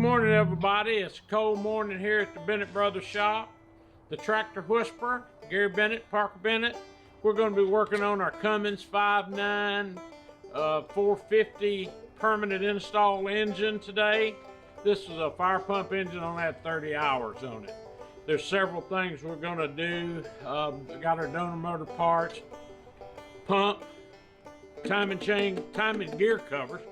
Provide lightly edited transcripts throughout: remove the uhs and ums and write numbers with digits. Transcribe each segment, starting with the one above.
morning, everybody. It's a cold morning here at the Bennett Brothers shop. The Tractor Whisperer, Gary Bennett, Parker Bennett. We're going to be working on our Cummins 5.9 450 permanent install engine today. This is a fire pump engine on that 30 hours on it. There's several things we're going to do. Got our donor motor parts, pump, timing gear cover,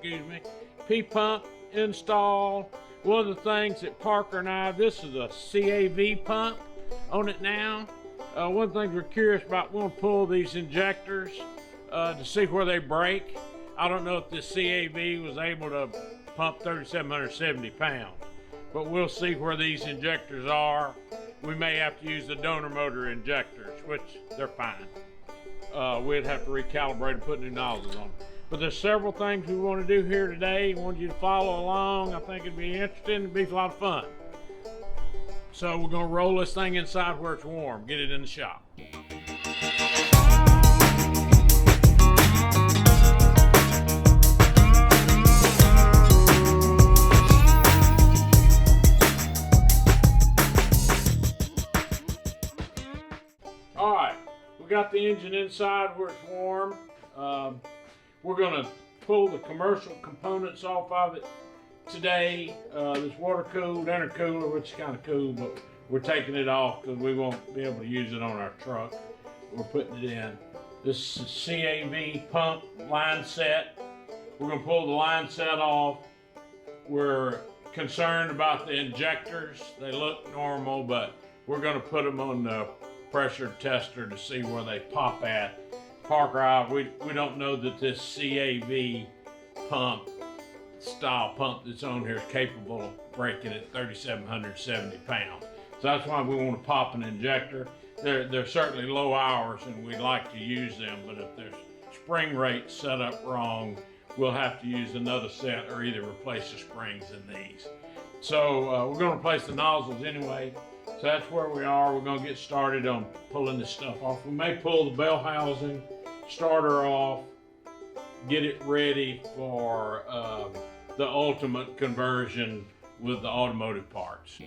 P-pump install. One of the things that Parker and this is a CAV pump on it now. One thing we're curious about, we'll pull these injectors to see where they break. I don't know if this CAV was able to pump 3,770 pounds, but we'll see where these injectors are. We may have to use the donor motor injectors, which they're fine. We'd have to recalibrate and put new nozzles on them. But there's several things we want to do here today. I want you to follow along. I think it'd be interesting. It'd be a lot of fun. So we're going to roll this thing inside where it's warm, get it in the shop. All right, we got the engine inside where it's warm. We're going to pull the commercial components off of it today. This water-cooled intercooler, which is kind of cool, but we're taking it off because we won't be able to use it on our truck. We're putting it in. This is CAV pump line set. We're going to pull the line set off. We're concerned about the injectors. They look normal, but we're going to put them on the pressure tester to see where they pop at. Parker, we don't know that this CAV pump, style pump that's on here is capable of breaking at 3,770 pounds. So that's why we want to pop an injector. They're certainly low hours and we'd like to use them, but if there's spring rate set up wrong, we'll have to use another set or either replace the springs in these. So we're going to replace the nozzles anyway. So that's where we are. We're going to get started on pulling this stuff off. We may pull the bell housing, starter off, get it ready for the ultimate conversion with the automotive parts.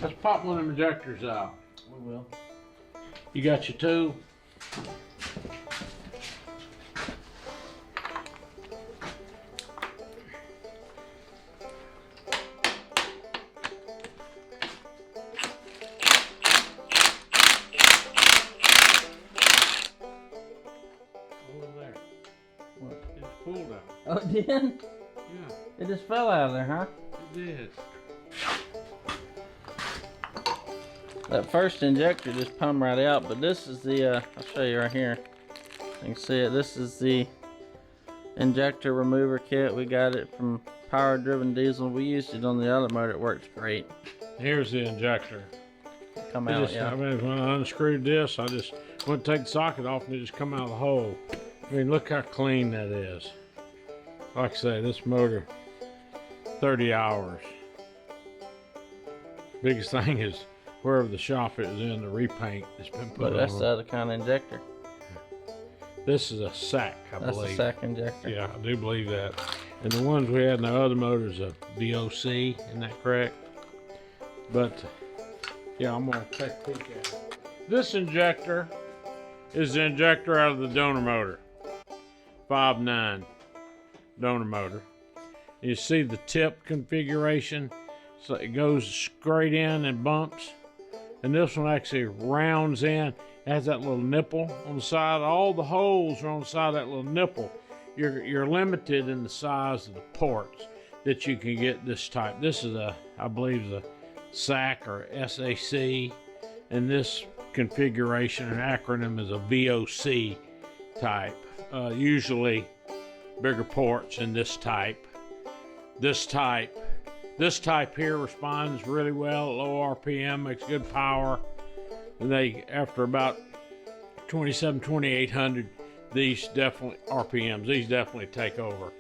Let's pop one of the injectors out. We will. You got your tool? Over there. What? It's pulled out. Oh, it did? Yeah. It just fell out of there, huh? It did. That first injector just pumped right out, but this is the, I'll show you right here. You can see it. This is the injector remover kit. We got it from Power Driven Diesel. We used it on the other motor. It works great. Here's the injector. Come out, yeah. I mean, when I unscrewed this, I just went to take the socket off and it just come out of the hole. I mean, look how clean that is. Like I say, this motor, 30 hours. Biggest thing is wherever the shop is in, the repaint that's been put on. But that's the other kind of injector. This is a sack, I believe. That's a sack injector. Yeah, I do believe that. And the ones we had in the other motors are VOC, isn't that correct? But yeah, I'm gonna take a peek at it. This injector is the injector out of the donor motor, 5.9 donor motor. You see the tip configuration, so it goes straight in and bumps. And this one actually rounds in. It has that little nipple on the side. All the holes are on the side of that little nipple. You're limited in the size of the ports that you can get this type. This is I believe the SAC or SAC, and this configuration and acronym is a VOC type. Usually bigger ports in this type. This type here responds really well at low RPM, makes good power. And after about 2800, these definitely, RPMs, these definitely take over.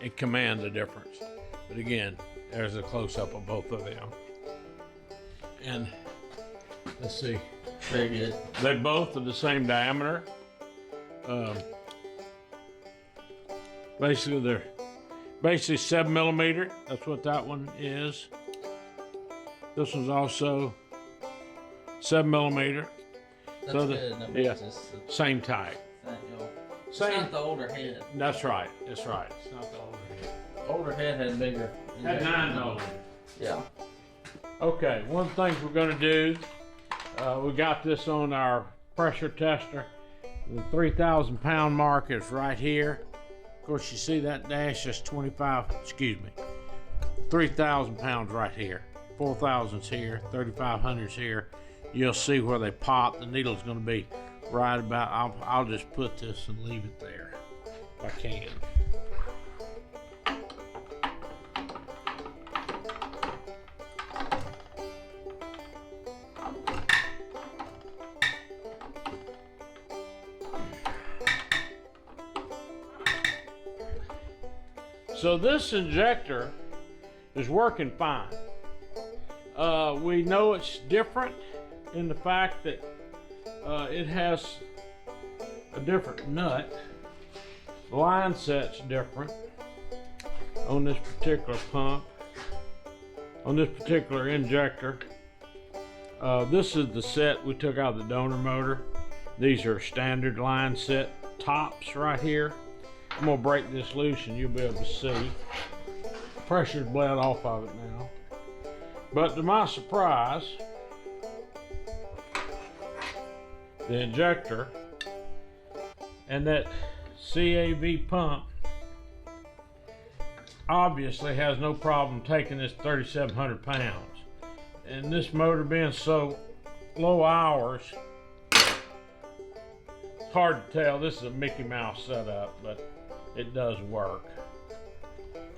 it commands a difference. But again, there's a close-up of both of them. And let's see. Very good. They both are the same diameter. Basically, they're 7 millimeter. That's what that one is. This one's also 7 millimeter. That's so good. That yeah, makes us same type. It's not the older head. That's right. That's right. It's not the older head. Older head had bigger. Had 9 millimeter. Yeah. Okay. One thing we're going to do. We got this on our pressure tester. The 3,000 pound mark is right here. Of course, you see that dash is 3,000 pounds right here. 4,000's here, 3,500's here. You'll see where they pop. The needle's going to be right about. I'll just put this and leave it there if I can. So this injector is working fine. We know it's different in the fact that it has a different nut. The line set's different on this particular pump, on this particular injector. This is the set we took out of the donor motor. These are standard line set tops right here. I'm gonna break this loose and you'll be able to see. Pressure's bled off of it now. But to my surprise, the injector and that CAV pump obviously has no problem taking this 3,700 pounds. And this motor being so low hours, it's hard to tell. This is a Mickey Mouse setup, but it does work.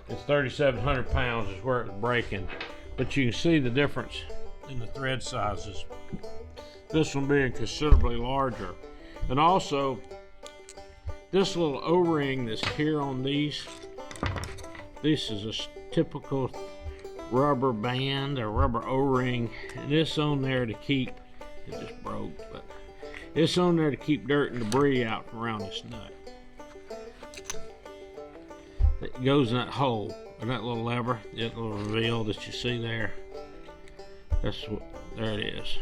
It's 3,700 pounds is where it's breaking, but you can see the difference in the thread sizes. This one being considerably larger. And also, this little O-ring that's here on these, this is a typical rubber band or rubber O-ring, and it's on there to keep, it just broke, but it's on there to keep dirt and debris out from around this nut. It goes in that hole, and that little lever, that little reveal that you see there. That's what, there it is.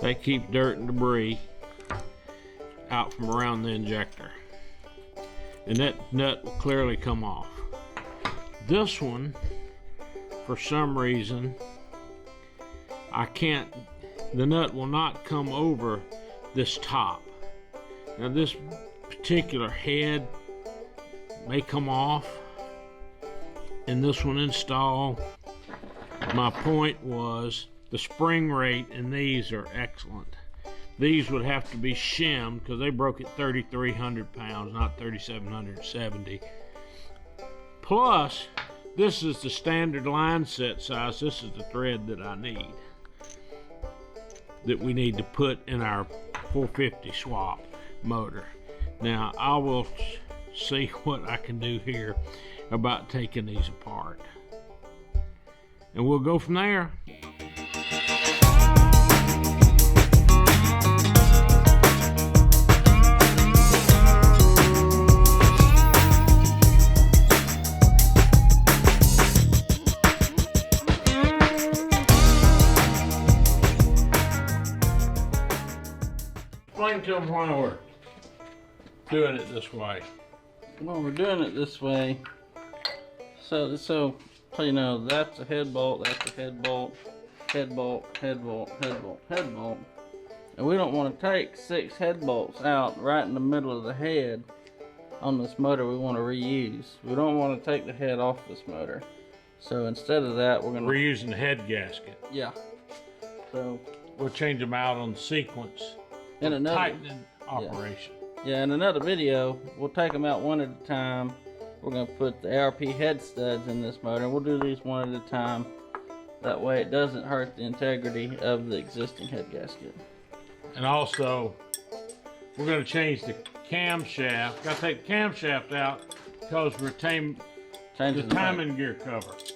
They keep dirt and debris out from around the injector. And that nut will clearly come off. This one, for some reason, the nut will not come over this top. Now this particular head may come off and this one install. My point was the spring rate in these are excellent. These would have to be shimmed because they broke at 3,300 pounds, not 3,770. Plus, this is the standard line set size. This is the thread that I need, that we need to put in our 450 swap motor. Now, I will see what I can do here about taking these apart, and we'll go from there. Explain to them why we're doing it this way. Well, we're doing it this way. So you know, that's a head bolt, that's a head bolt, head bolt, head bolt, head bolt, head bolt. And we don't want to take 6 head bolts out right in the middle of the head on this motor. We want to reuse. We don't want to take the head off this motor. So instead of that, we're going to... We're using the head gasket. Yeah. So... we'll change them out on sequence. In another... tightening operation. Yeah, in another video, we'll take them out one at a time. We're going to put the ARP head studs in this motor, and we'll do these one at a time. That way it doesn't hurt the integrity of the existing head gasket. And also, we're going to change the camshaft. Got to take the camshaft out because we're the timing gear cover. It's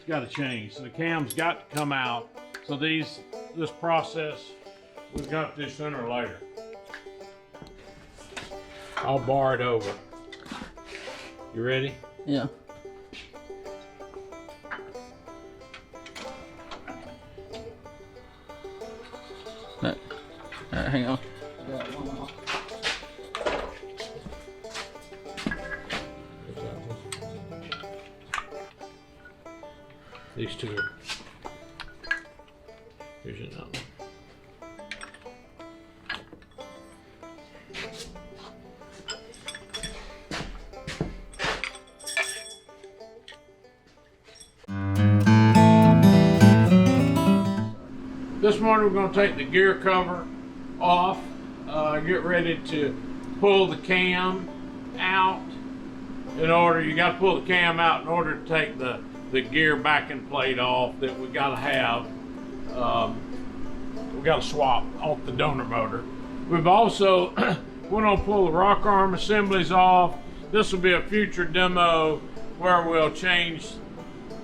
got to change. So the cam's got to come out. So this process, we've got this sooner or later. I'll bar it over. You ready? Yeah. All right, hang on. These two are. Here's another one. This morning we're going to take the gear cover off, get ready to pull the cam out. You got to pull the cam out in order to take the gear backing plate off that we got to have. We got to swap off the donor motor. We've also we're going to pull the rock arm assemblies off. This will be a future demo where we'll change.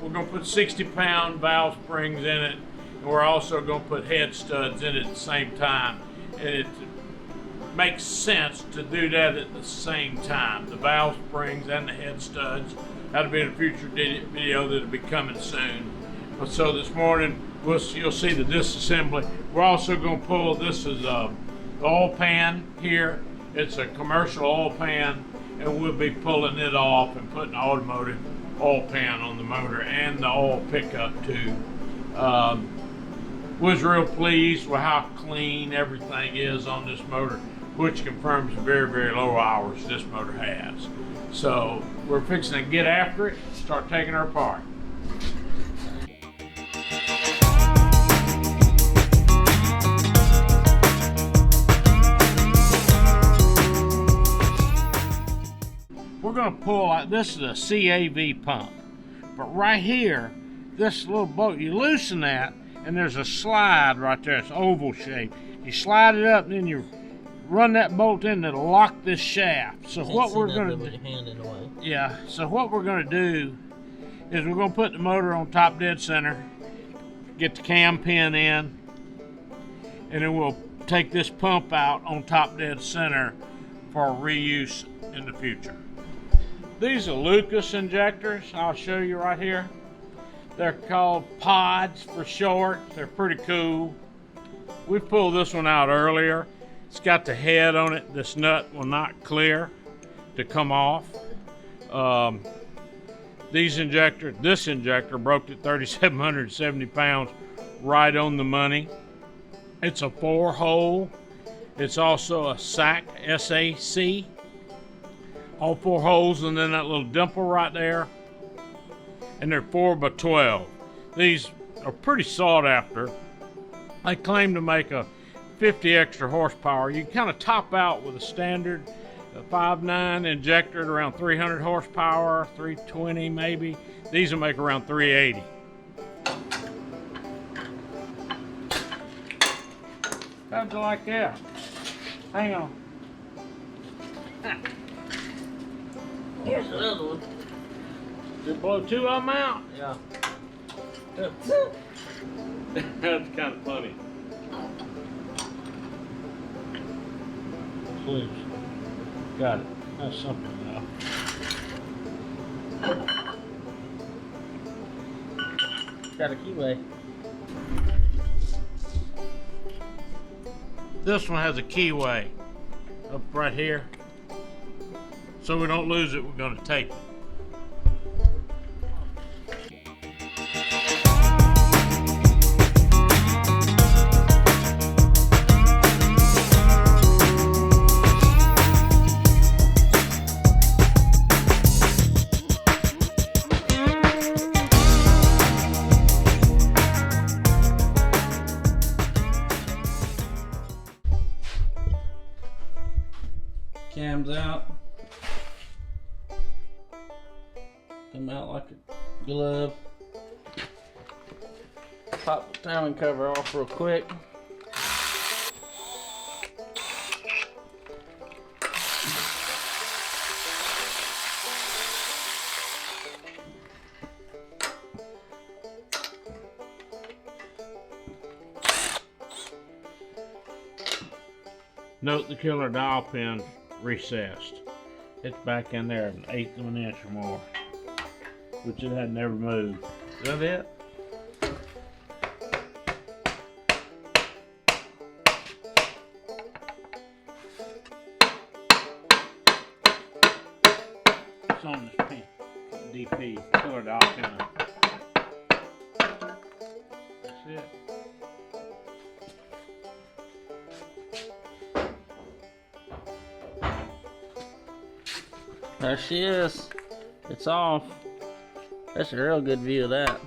We're going to put 60-pound valve springs in it. And we're also going to put head studs in it at the same time. And it makes sense to do that at the same time. The valve springs and the head studs. That'll be in a future video that'll be coming soon. But so this morning, you'll see the disassembly. We're also going to pull, this is the oil pan here. It's a commercial oil pan, and we'll be pulling it off and putting automotive oil pan on the motor and the oil pickup too. Was real pleased with how clean everything is on this motor, which confirms the very, very low hours this motor has. So we're fixing to get after it, start taking her apart. We're going to pull out, this is a CAV pump, but right here, this little bolt, you loosen that, and there's a slide right there. It's oval shape. You slide it up, and then you run that bolt in. It'll lock this shaft. So what we're going to do? Yeah. So what we're going to do is we're going to put the motor on top dead center, get the cam pin in, and then we'll take this pump out on top dead center for reuse in the future. These are Lucas injectors. I'll show you right here. They're called pods for short. They're pretty cool. We pulled this one out earlier. It's got the head on it. This nut will not clear to come off. This injector broke at 3,770 pounds, right on the money. It's a 4-hole. It's also a SAC, S-A-C. All 4 holes, and then that little dimple right there. And they're 4x12. These are pretty sought after. They claim to make a 50 extra horsepower. You can kind of top out with a standard 5.9 injector at around 300 horsepower, 320 maybe. These will make around 380. How'd you like that? Hang on. Here's another one. Did you blow 2 of them out? Yeah. That's kind of funny. Please. Got it. That's something now. Got a keyway. This one has a keyway up right here. So we don't lose it, we're going to take it. Cam's out. Come out like a glove. Pop the timing cover off real quick. Note the killer dial pin recessed. It's back in there an eighth of an inch or more, which it had never moved. Is that it? It's on this pin, DP killer dial pin. That's it. There she is. It's off. That's a real good view of that.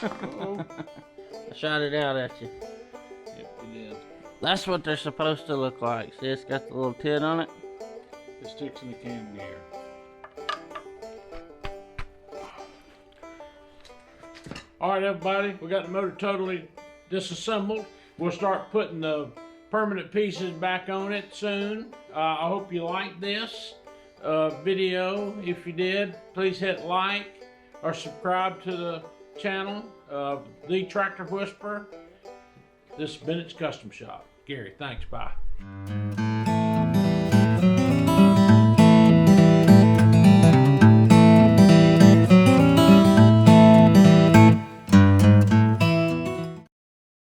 I shot it out at you. Yep, you did. That's what they're supposed to look like. See, it's got the little tit on it. It sticks in the cam gear. All right, everybody, we got the motor totally disassembled. We'll start putting the permanent pieces back on it soon. I hope you liked this video. If you did, please hit like or subscribe to the channel, The Tractor Whisperer. This is Bennett's Custom Shop. Gary, thanks, bye.